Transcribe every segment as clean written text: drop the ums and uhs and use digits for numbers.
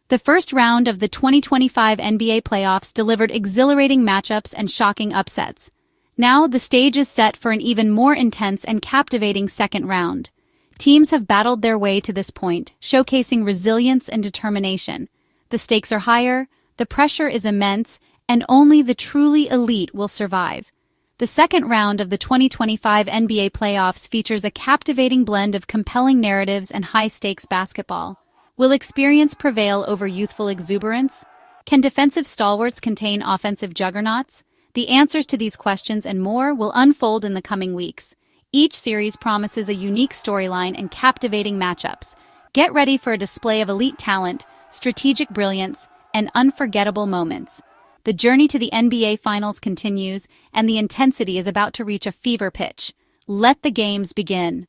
The first round of the 2025 NBA playoffs delivered exhilarating matchups and shocking upsets. Now, the stage is set for an even more intense and captivating second round. Teams have battled their way to this point, showcasing resilience and determination. The stakes are higher, the pressure is immense, and only the truly elite will survive. The second round of the 2025 NBA playoffs features a captivating blend of compelling narratives and high-stakes basketball. Will experience prevail over youthful exuberance? Can defensive stalwarts contain offensive juggernauts? The answers to these questions and more will unfold in the coming weeks. Each series promises a unique storyline and captivating matchups. Get ready for a display of elite talent, strategic brilliance, and unforgettable moments. The journey to the NBA Finals continues, and the intensity is about to reach a fever pitch. Let the games begin.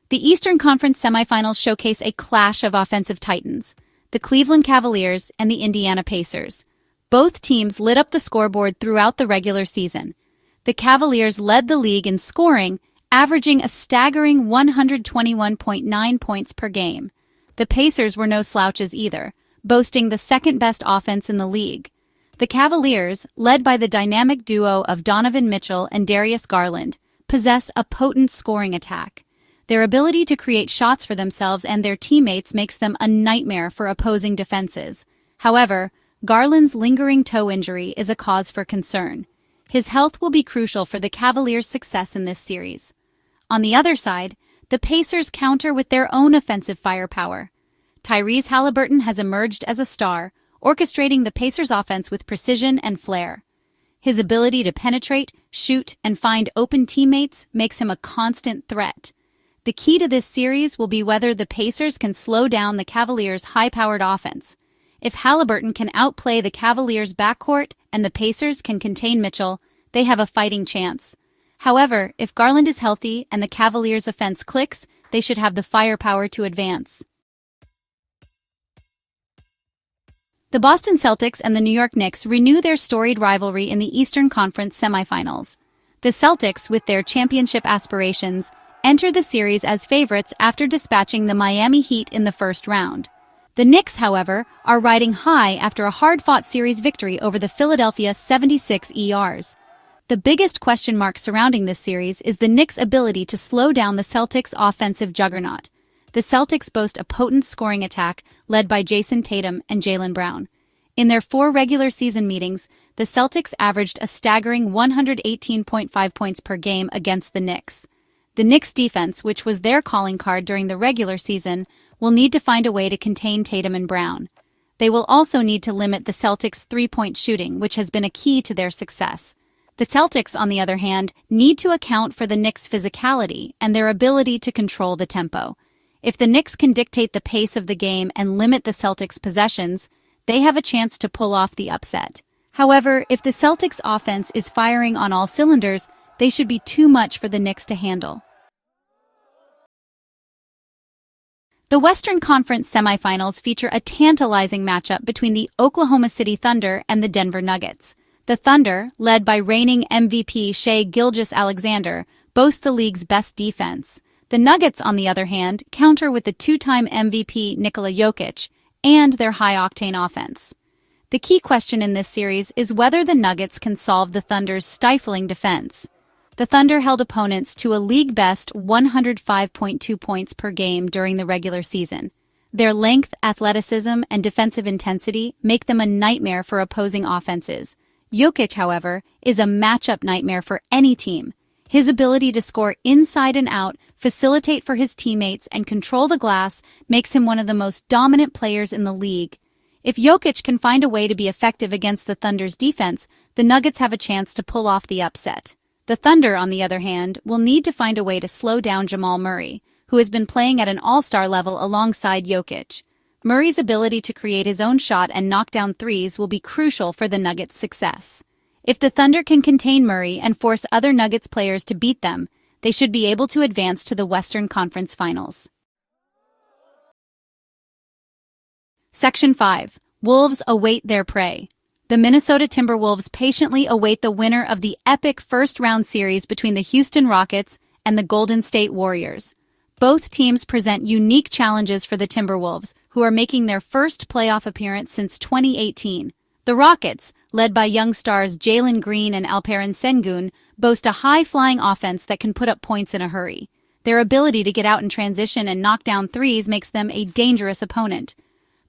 The Eastern Conference semifinals showcase a clash of offensive titans, the Cleveland Cavaliers and the Indiana Pacers. Both teams lit up the scoreboard throughout the regular season. The Cavaliers led the league in scoring, averaging a staggering 121.9 points per game. The Pacers were no slouches either, boasting the second-best offense in the league. The Cavaliers, led by the dynamic duo of Donovan Mitchell and Darius Garland, possess a potent scoring attack. Their ability to create shots for themselves and their teammates makes them a nightmare for opposing defenses. However, Garland's lingering toe injury is a cause for concern. His health will be crucial for the Cavaliers' success in this series. On the other side, the Pacers counter with their own offensive firepower. Tyrese Haliburton has emerged as a star, orchestrating the Pacers' offense with precision and flair. His ability to penetrate, shoot, and find open teammates makes him a constant threat. The key to this series will be whether the Pacers can slow down the Cavaliers' high-powered offense. If Haliburton can outplay the Cavaliers' backcourt and the Pacers can contain Mitchell, they have a fighting chance. However, if Garland is healthy and the Cavaliers' offense clicks, they should have the firepower to advance. The Boston Celtics and the New York Knicks renew their storied rivalry in the Eastern Conference semifinals. The Celtics, with their championship aspirations, enter the series as favorites after dispatching the Miami Heat in the first round. The Knicks, however, are riding high after a hard-fought series victory over the Philadelphia 76ers. The biggest question mark surrounding this series is the Knicks' ability to slow down the Celtics' offensive juggernaut. The Celtics boast a potent scoring attack led by Jason Tatum and Jaylen Brown. In their 4 regular season meetings, the Celtics averaged a staggering 118.5 points per game against the Knicks. The Knicks' defense, which was their calling card during the regular season, will need to find a way to contain Tatum and Brown. They will also need to limit the Celtics' three-point shooting, which has been a key to their success. The Celtics, on the other hand, need to account for the Knicks' physicality and their ability to control the tempo. If the Knicks can dictate the pace of the game and limit the Celtics' possessions, they have a chance to pull off the upset. However, if the Celtics' offense is firing on all cylinders, they should be too much for the Knicks to handle. The Western Conference semifinals feature a tantalizing matchup between the Oklahoma City Thunder and the Denver Nuggets. The Thunder, led by reigning MVP Shai Gilgeous-Alexander, boast the league's best defense. The Nuggets, on the other hand, counter with the two-time MVP Nikola Jokic and their high-octane offense. The key question in this series is whether the Nuggets can solve the Thunder's stifling defense. The Thunder held opponents to a league-best 105.2 points per game during the regular season. Their length, athleticism, and defensive intensity make them a nightmare for opposing offenses. Jokic, however, is a matchup nightmare for any team. His ability to score inside and out, facilitate for his teammates, and control the glass makes him one of the most dominant players in the league. If Jokic can find a way to be effective against the Thunder's defense, the Nuggets have a chance to pull off the upset. The Thunder, on the other hand, will need to find a way to slow down Jamal Murray, who has been playing at an all-star level alongside Jokic. Murray's ability to create his own shot and knock down threes will be crucial for the Nuggets' success. If the Thunder can contain Murray and force other Nuggets players to beat them, they should be able to advance to the Western Conference Finals. Section 5. Wolves await their prey. The Minnesota Timberwolves patiently await the winner of the epic first-round series between the Houston Rockets and the Golden State Warriors. Both teams present unique challenges for the Timberwolves, who are making their first playoff appearance since 2018. The Rockets, led by young stars Jalen Green and Alperen Sengun, boast a high-flying offense that can put up points in a hurry. Their ability to get out in transition and knock down threes makes them a dangerous opponent.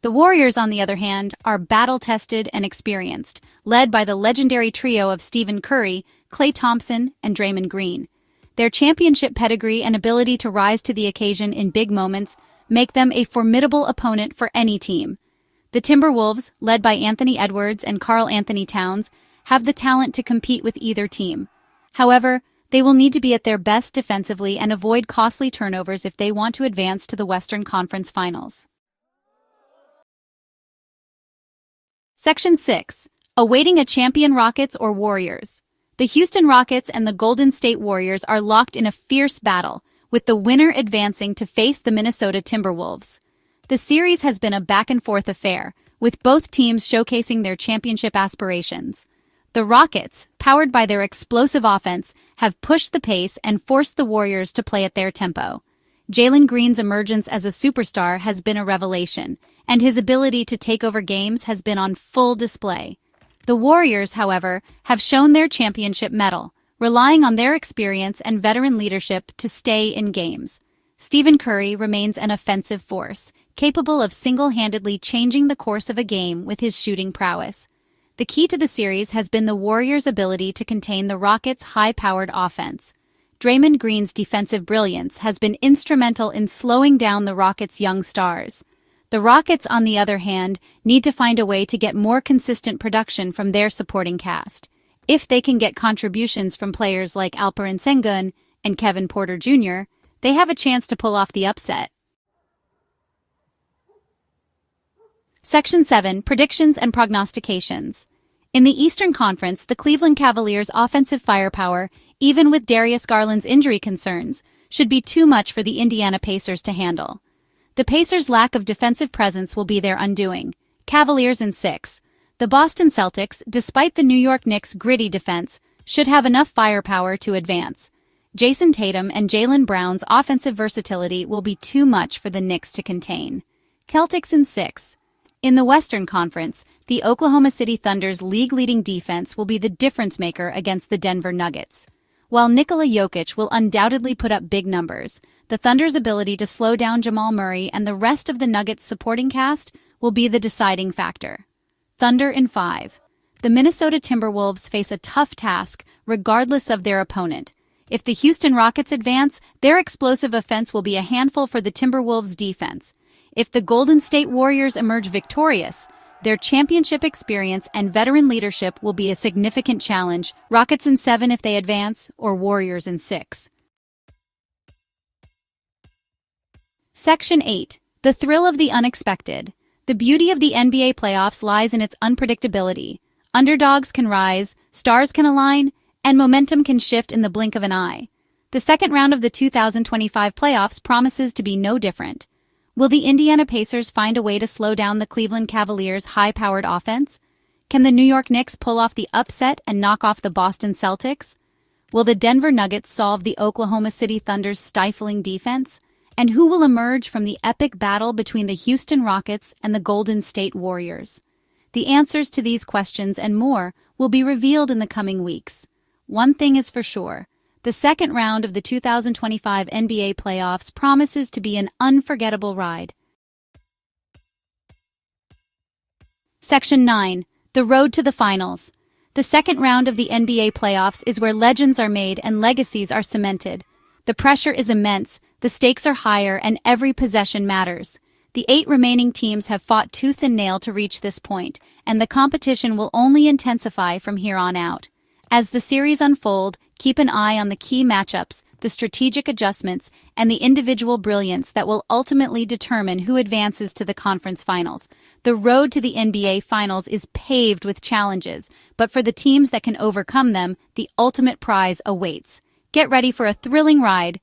The Warriors, on the other hand, are battle-tested and experienced, led by the legendary trio of Stephen Curry, Klay Thompson, and Draymond Green. Their championship pedigree and ability to rise to the occasion in big moments make them a formidable opponent for any team. The Timberwolves, led by Anthony Edwards and Karl Anthony Towns, have the talent to compete with either team. However, they will need to be at their best defensively and avoid costly turnovers if they want to advance to the Western Conference Finals. Section 6. Awaiting a champion Rockets or Warriors. The Houston Rockets and the Golden State Warriors are locked in a fierce battle, with the winner advancing to face the Minnesota Timberwolves. The series has been a back-and-forth affair, with both teams showcasing their championship aspirations. The Rockets, powered by their explosive offense, have pushed the pace and forced the Warriors to play at their tempo. Jalen Green's emergence as a superstar has been a revelation, and his ability to take over games has been on full display. The Warriors, however, have shown their championship mettle, relying on their experience and veteran leadership to stay in games. Stephen Curry remains an offensive force, capable of single-handedly changing the course of a game with his shooting prowess. The key to the series has been the Warriors' ability to contain the Rockets' high-powered offense. Draymond Green's defensive brilliance has been instrumental in slowing down the Rockets' young stars. The Rockets, on the other hand, need to find a way to get more consistent production from their supporting cast. If they can get contributions from players like Alperen Sengun and Kevin Porter Jr., they have a chance to pull off the upset. Section 7. Predictions and Prognostications. In the Eastern Conference, the Cleveland Cavaliers' offensive firepower, even with Darius Garland's injury concerns, should be too much for the Indiana Pacers to handle. The Pacers' lack of defensive presence will be their undoing. Cavaliers in 6. The Boston Celtics, despite the New York Knicks' gritty defense, should have enough firepower to advance. Jason Tatum and Jaylen Brown's offensive versatility will be too much for the Knicks to contain. Celtics in 6. In the Western Conference, the Oklahoma City Thunder's league-leading defense will be the difference-maker against the Denver Nuggets. While Nikola Jokic will undoubtedly put up big numbers, the Thunder's ability to slow down Jamal Murray and the rest of the Nuggets' supporting cast will be the deciding factor. Thunder in 5. The Minnesota Timberwolves face a tough task regardless of their opponent. If the Houston Rockets advance, their explosive offense will be a handful for the Timberwolves' defense. If the Golden State Warriors emerge victorious, their championship experience and veteran leadership will be a significant challenge. Rockets in 7 if they advance, or Warriors in 6. Section 8. The thrill of the unexpected. The beauty of the NBA playoffs lies in its unpredictability. Underdogs can rise, stars can align, and momentum can shift in the blink of an eye. The second round of the 2025 playoffs promises to be no different. Will the Indiana Pacers find a way to slow down the Cleveland Cavaliers' high-powered offense? Can the New York Knicks pull off the upset and knock off the Boston Celtics? Will the Denver Nuggets solve the Oklahoma City Thunder's stifling defense? And who will emerge from the epic battle between the Houston Rockets and the Golden State Warriors? The answers to these questions and more will be revealed in the coming weeks. One thing is for sure. The second round of the 2025 NBA playoffs promises to be an unforgettable ride. Section 9. The Road to the Finals. The second round of the NBA playoffs is where legends are made and legacies are cemented. The pressure is immense, the stakes are higher, and every possession matters. The 8 remaining teams have fought tooth and nail to reach this point, and the competition will only intensify from here on out. As the series unfold, keep an eye on the key matchups, the strategic adjustments, and the individual brilliance that will ultimately determine who advances to the conference finals. The road to the NBA Finals is paved with challenges, but for the teams that can overcome them, the ultimate prize awaits. Get ready for a thrilling ride.